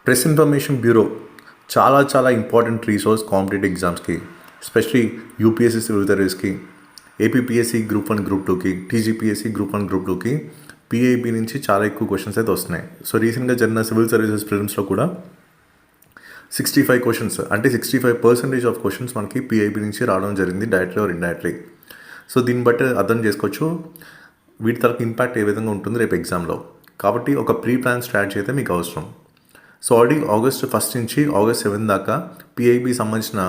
Press information bureau చాలా చాలా important resource competitive ఎగ్జామ్స్కి, ఎస్పెషలీ యూపీఎస్సీ సివిల్ సర్వీస్కి, ఏపీపీఎస్సీ గ్రూప్ 1 గ్రూప్ 2కి, టీజీపీఎస్సీ గ్రూప్ 1 గ్రూప్ 2కి, పీఐబీ నుంచి చాలా ఎక్కువ క్వశ్చన్స్ అయితే వస్తున్నాయి. సో రీసెంట్గా జరిగిన సివిల్ సర్వీసెస్ ప్రిలిమ్స్లో కూడా 65 క్వశ్చన్స్, అంటే 65% ఆఫ్ క్వశ్చన్స్ మనకి పీఐబీ నుంచి రావడం జరిగింది, డైరెక్ట్లీ ఆర్ ఇండైరెక్ట్లీ. సో దీన్ని బట్టి అర్థం చేసుకోవచ్చు వీటి తరకు ఇంపాక్ట్ ఏ విధంగా ఉంటుంది రేపు ఎగ్జామ్లో. కాబట్టి ఒక ప్రీ ప్లాన్ స్ట్రాటజీ అయితే మీకు అవసరం. సో ఆల్రెడీ August 1 నుంచి August 7 దాకా పీఐబీ సంబంధించిన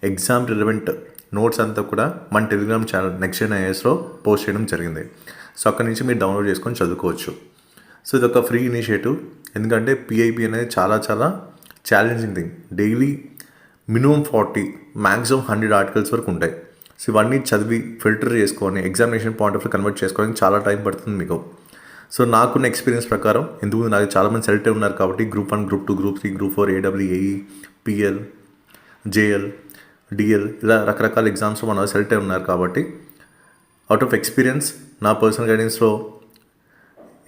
ఎగ్జామ్ రిలవెంట్ నోట్స్ అంతా కూడా మన టెలిగ్రామ్ ఛానల్ నెక్స్ట్ జెన్ ఐఏఎస్లో పోస్ట్ చేయడం జరిగింది. సో అక్కడి నుంచి మీరు డౌన్లోడ్ చేసుకొని చదువుకోవచ్చు. సో ఇది ఒక ఫ్రీ ఇనిషియేటివ్, ఎందుకంటే పీఐబీ అనేది చాలా చాలా challenging thing. Daily minimum 40 maximum 100 articles వరకు ఉంటాయి. సో ఇవన్నీ చదివి ఫిల్టర్ చేసుకొని examination point of view convert చేసుకోవడానికి చాలా టైం పడుతుంది మీకు. సో నాకున్న ఎక్స్పీరియన్స్ ప్రకారం, ఎందుకు నాకు చాలామంది సెలెక్ట్ అయి ఉన్నారు కాబట్టి group 1 group 2 group 3 group 4 AWAE PL JL DL ఇలా రకరకాల ఎగ్జామ్స్లో మన సెలెక్ట్ అయి ఉన్నారు కాబట్టి అవుట్ ఆఫ్ ఎక్స్పీరియన్స్ నా పర్సనల్ గైడెన్స్లో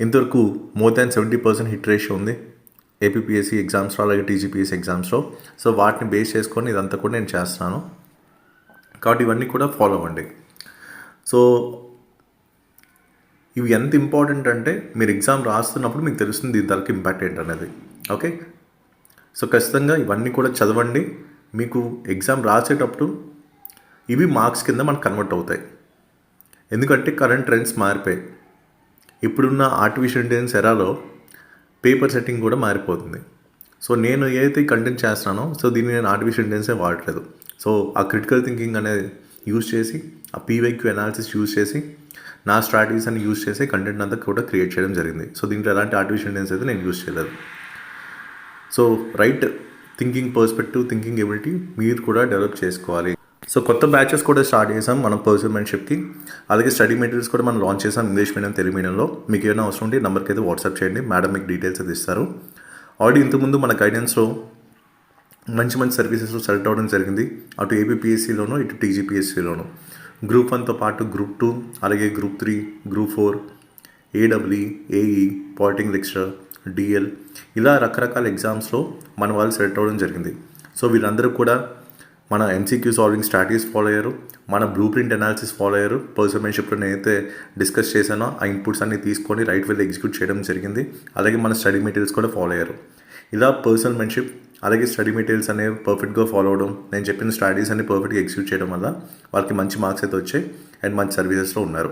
ఇంతవరకు మోర్ దాన్ 70% హిట్ రేషియో ఉంది ఏపీపీఎస్సీ ఎగ్జామ్స్లో, అలాగే టీజీపీఎస్సీ ఎగ్జామ్స్లో. సో వాటిని బేస్ చేసుకొని ఇదంతా కూడా నేను చేస్తున్నాను కాబట్టి ఇవన్నీ కూడా ఫాలో అవ్వండి. సో ఇవి ఎంత ఇంపార్టెంట్ అంటే మీరు ఎగ్జామ్ రాస్తున్నప్పుడు మీకు తెలుస్తుంది దీని ధరకు ఇంపాక్ట్ ఏంటనేది. ఓకే, సో ఖచ్చితంగా ఇవన్నీ కూడా చదవండి. మీకు ఎగ్జామ్ రాసేటప్పుడు ఇవి మార్క్స్ కింద మనకు కన్వర్ట్ అవుతాయి, ఎందుకంటే కరెంట్ ట్రెండ్స్ మారిపోయాయి. ఇప్పుడున్న ఆర్టిఫిషియల్ ఇంటెలిజెన్స్ ఎరాలో పేపర్ సెట్టింగ్ కూడా మారిపోతుంది. సో నేను ఏదైతే కంటెంట్ చేస్తున్నానో సో దీన్ని నేను ఆర్టిఫిషియల్ ఇంటెలిజెన్సే వాడట్లేదు. సో ఆ క్రిటికల్ థింకింగ్ అనేది యూజ్ చేసి, ఆ పీవైక్యూ అనాలిసిస్ యూజ్ చేసి, నా స్ట్రాటజీస్ అని యూజ్ చేసి కంటెంట్ అంతా కూడా క్రియేట్ చేయడం జరిగింది. సో దీంట్లో ఎలాంటి ఆర్టిఫిషియల్ ఇంటెలిజెన్స్ అయితే నేను యూజ్ చేయలేదు. So right thinking perspective, thinking ability మీరు కూడా డెవలప్ చేసుకోవాలి. సో కొత్త బ్యాచెస్ కూడా స్టార్ట్ చేసాం మనం పర్సనల్ మెంటర్షిప్కి, అలాగే స్టడీ మెటీరియల్స్ కూడా మనం లాంచ్ చేసాం ఇంగ్లీష్ మీడియం, తెలుగు మీడియంలో. మీకు ఏమైనా అవసరం ఉంటే నెంబర్కి అయితే వాట్సాప్ చేయండి, మేడం మీకు డీటెయిల్స్ అయితే ఇస్తారు. ఆల్రెడీ ఇంతకుముందు మన గైడెన్స్లో మంచి మంచి సర్వీసెస్లో సెలెక్ట్ అవ్వడం జరిగింది, అటు ఏపీపీఎస్సీలోను ఇటు టీజీపీఎస్సీలోను. గ్రూప్ 1తో పాటు గ్రూప్ 2, అలాగే group 3, group 4, AW, AE, polytechnic lecturer, DL ఇలా రకరకాల ఎగ్జామ్స్లో మన వాళ్ళు సెలెక్ట్ అవ్వడం జరిగింది. సో వీళ్ళందరూ కూడా మన ఎంసీక్యూ సాల్వింగ్ స్ట్రాటజీస్ ఫాలో అయ్యారు, మన బ్లూ ప్రింట్ అనాలిసిస్ ఫాలో అయ్యారు. పర్సనల్ మెంటర్షిప్లో నేనైతే డిస్కస్ చేశానో ఆ ఇన్పుట్స్ అన్ని తీసుకొని రైట్ వేలో ఎగ్జిక్యూట్ చేయడం జరిగింది. అలాగే మన స్టడీ మెటీరియల్స్ కూడా ఫాలో అయ్యారు. ఇలా పర్సనల్ మెంటర్షిప్ అలాగే స్టడీ మెటీరియల్స్ అనేవి పర్ఫెక్ట్గా ఫాలో అవడం, నేను చెప్పిన స్ట్రాటజీస్ అన్ని పర్ఫెక్ట్గా ఎగ్జిక్యూట్ చేయడం వల్ల వాళ్ళకి మంచి మార్క్స్ అయితే వచ్చాయి అండ్ మంచి సర్వీసెస్లో ఉన్నారు.